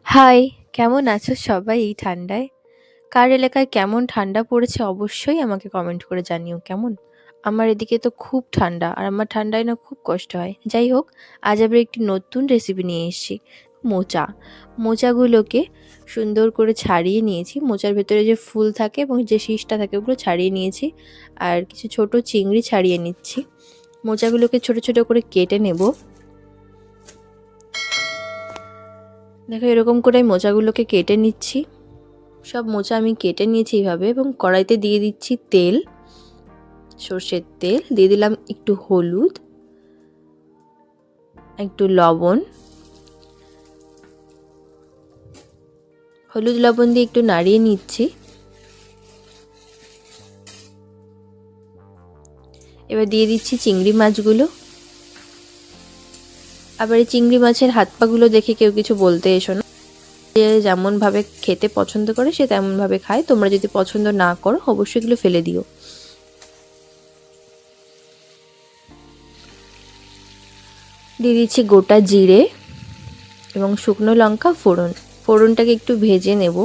High, কেমন আছো সবাই এই ঠান্ডায়? কার এলাকায় কেমন ঠান্ডা পড়েছে অবশ্যই আমাকে কমেন্ট করে জানিও কেমন? আমার এদিকে তো খুব ঠান্ডা আর আমার ঠান্ডায় না খুব কষ্ট হয়। যাই হোক, আজ আবার একটি নতুন রেসিপি নিয়ে এসেছি। মোচা। মোচাগুলোকে সুন্দর করে ছাড়িয়ে নিয়েছি। মোচার ভেতরে যে ফুল থাকে এবং যে শীষটা থাকে ওগুলো ছাড়িয়ে নিয়েছি। আর কিছু ছোট চিংড়ি ছাড়িয়ে নিচ্ছি। মোচাগুলোকে ছোট ছোট করে কেটে নেব। দেখো এরকম করে মোচাগুলোকে কেটে নিচ্ছি। সব মোচা আমি কেটে নিয়েছি এইভাবে এবং কড়াইতে দিয়ে দিচ্ছি তেল, সর্ষের তেল, দিয়ে দিলাম একটু হলুদ, একটু লবণ। হলুদ লবণ দিয়ে একটু নাড়িয়ে নিচ্ছি। এবার দিয়ে দিচ্ছি চিংড়ি মাছগুলো। আবার এই চিংড়ি মাছের হাত পাগুলো দেখে কেউ কিছু বলতে এসো না। যে যেমনভাবে খেতে পছন্দ করে সে তেমনভাবে খায়। তোমরা যদি পছন্দ না করো অবশ্যই এগুলো ফেলে দিও। দিয়ে দিচ্ছি গোটা জিরে এবং শুকনো লঙ্কা ফোড়ন। ফোড়নটাকে একটু ভেজে নেব।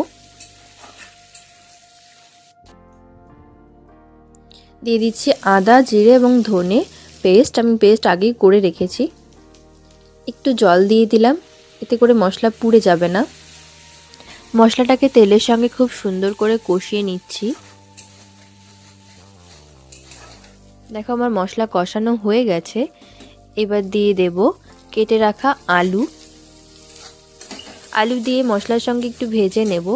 দিয়ে দিচ্ছি আদা, জিরে এবং ধনে পেস্ট। আমি পেস্ট আগেই করে রেখেছি। একটু জল দিয়ে দিলাম, এতে করে মশলা পুড়ে যাবে না। মশলাটাকে তেলের সঙ্গে খুব সুন্দর করে কষিয়ে নিচ্ছি। দেখো আমার মশলা কষানো হয়ে গেছে। এবার দিয়ে দেব কেটে রাখা আলু। আলু দিয়ে মশলার সঙ্গে একটু ভেজে নেব।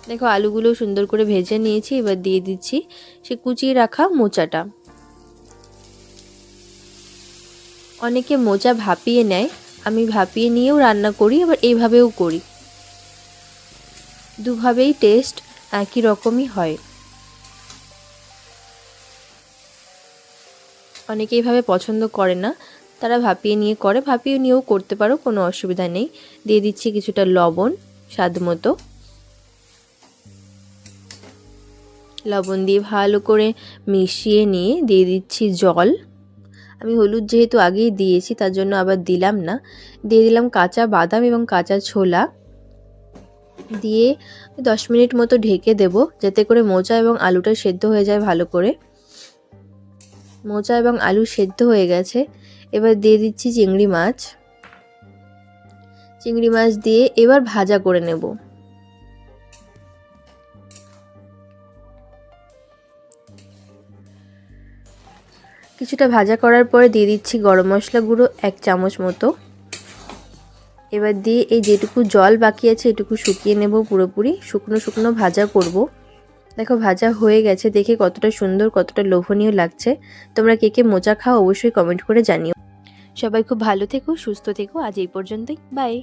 দেখো আলুগুলো সুন্দর করে ভেজে নিয়েছি। এবার দিয়ে দিচ্ছি সে কুচিয়ে রাখা মোচাটা। অনেকে মোচা ভাপিয়ে নেয়, আমি ভাপিয়ে নিয়েও রান্না করি, আবার এইভাবেও করি। দুভাবেই টেস্ট একই রকমই হয়। অনেকে এইভাবে পছন্দ করে না, তারা ভাপিয়ে নিয়ে করে। ভাপিয়ে নিয়েও করতে পারো, কোনো অসুবিধা নেই। দিয়ে দিচ্ছি কিছুটা লবণ স্বাদ মতো। লবণ দিয়ে ভালো করে মিশিয়ে নিয়ে দিয়ে দিচ্ছি জল। আমি হলুদ যেহেতু আগেই দিয়েছি তার জন্য আবার দিলাম না। দিয়ে দিলাম কাঁচা বাদাম এবং কাঁচা ছোলা। দিয়ে 10 মিনিট মতো ঢেকে দেব, যাতে করে মোচা এবং আলুটা সেদ্ধ হয়ে যায় ভালো করে। মোচা এবং আলু সেদ্ধ হয়ে গেছে। এবার দিয়ে দিচ্ছি চিংড়ি মাছ। চিংড়ি মাছ দিয়ে এবার ভাজা করে নেব। কিছুটা ভাজা করার পরে দিয়ে দিচ্ছি গরম মশলা গুঁড়ো 1 চামচ মতো। এবার দিয়ে এই যেটুকু জল বাকি আছে এটুকু শুকিয়ে নেব পুরোপুরি। শুকনো শুকনো ভাজা করব। দেখো ভাজা হয়ে গেছে, দেখে কতটা সুন্দর, কতটা লোভনীয় লাগছে। তোমরা কে কে মোচা খাও অবশ্যই কমেন্ট করে জানিও। সবাই খুব ভালো থেকো, সুস্থ থেকো। আজ এই পর্যন্তই, বাই।